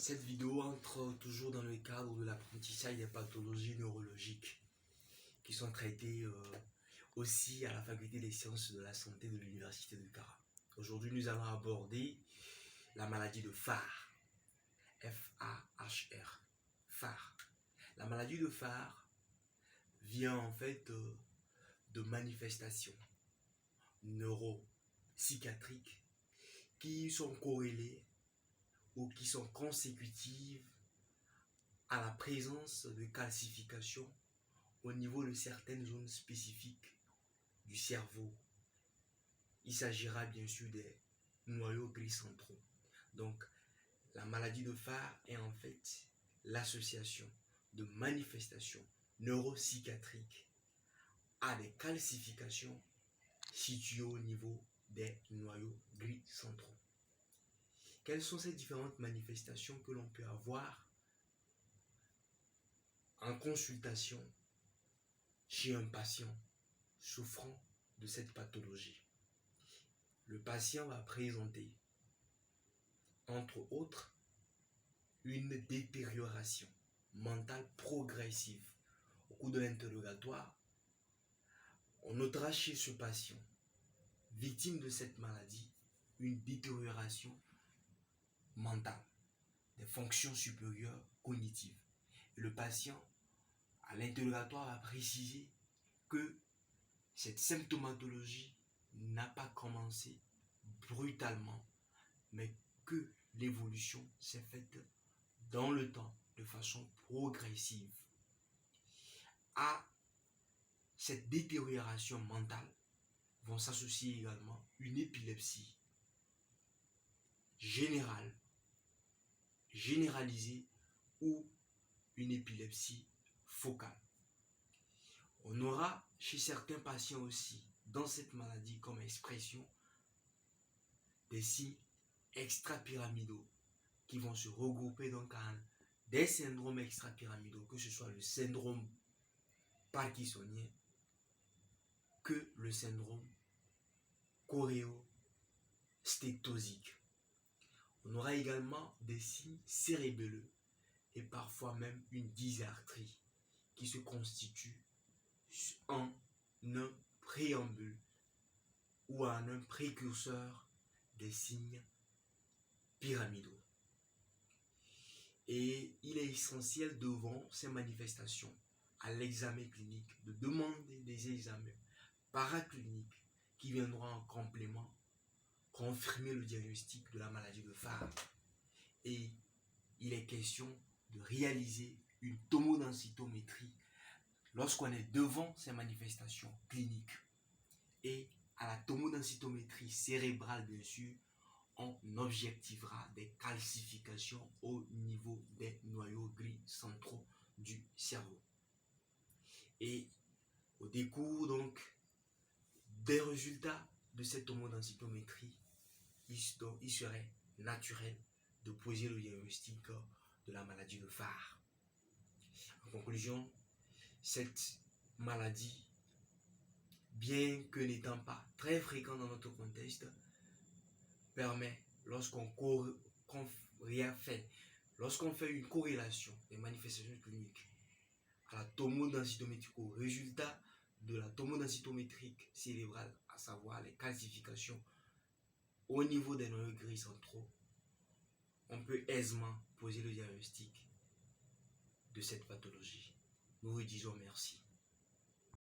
Cette vidéo entre toujours dans le cadre de l'apprentissage des pathologies neurologiques qui sont traitées aussi à la faculté des sciences de la santé de l'université de Kara. Aujourd'hui, nous allons aborder la maladie de Farr. F-A-H-R. Farr. La maladie de Farr vient en fait de manifestations neuropsychiatriques qui sont corrélées ou qui sont consécutives à la présence de calcification au niveau de certaines zones spécifiques du cerveau. Il s'agira bien sûr des noyaux gris centraux. Donc, la maladie de Farr est en fait l'association de manifestations neuropsychiatriques à des calcifications situées au niveau des noyaux gris centraux. Quelles sont ces différentes manifestations que l'on peut avoir en consultation chez un patient souffrant de cette pathologie? Le patient va présenter, entre autres, une détérioration mentale progressive. Au cours de l'interrogatoire, on notera chez ce patient, victime de cette maladie, une détérioration mentale, des fonctions supérieures cognitives. Et le patient, à l'interrogatoire, va préciser que cette symptomatologie n'a pas commencé brutalement, mais que l'évolution s'est faite dans le temps de façon progressive. À cette détérioration mentale vont s'associer également une épilepsie généralisée ou une épilepsie focale. On aura chez certains patients aussi, dans cette maladie, comme expression, des signes extrapyramidaux qui vont se regrouper donc en des syndromes extrapyramidaux, que ce soit le syndrome parkinsonien que le syndrome choréostétosique. On aura également des signes cérébelleux et parfois même une dysarthrie qui se constitue en un préambule ou en un précurseur des signes pyramidaux. Et il est essentiel devant ces manifestations à l'examen clinique de demander des examens paracliniques qui viendront en complément confirmer le diagnostic de la maladie de Farr. Et il est question de réaliser une tomodensitométrie lorsqu'on est devant ces manifestations cliniques. Et à la tomodensitométrie cérébrale, bien sûr, on objectivera des calcifications au niveau des noyaux gris centraux du cerveau. Et au décours donc des résultats de cette tomodensitométrie, il serait naturel de poser le diagnostic de la maladie de Farr. En conclusion, cette maladie, bien que n'étant pas très fréquente dans notre contexte, permet, lorsqu'on fait une corrélation des manifestations cliniques à la tomodensitométrie, au résultat de la tomodensitométrie cérébrale, à savoir les calcifications au niveau des noyaux gris centraux, on peut aisément poser le diagnostic de cette pathologie. Nous vous disons merci.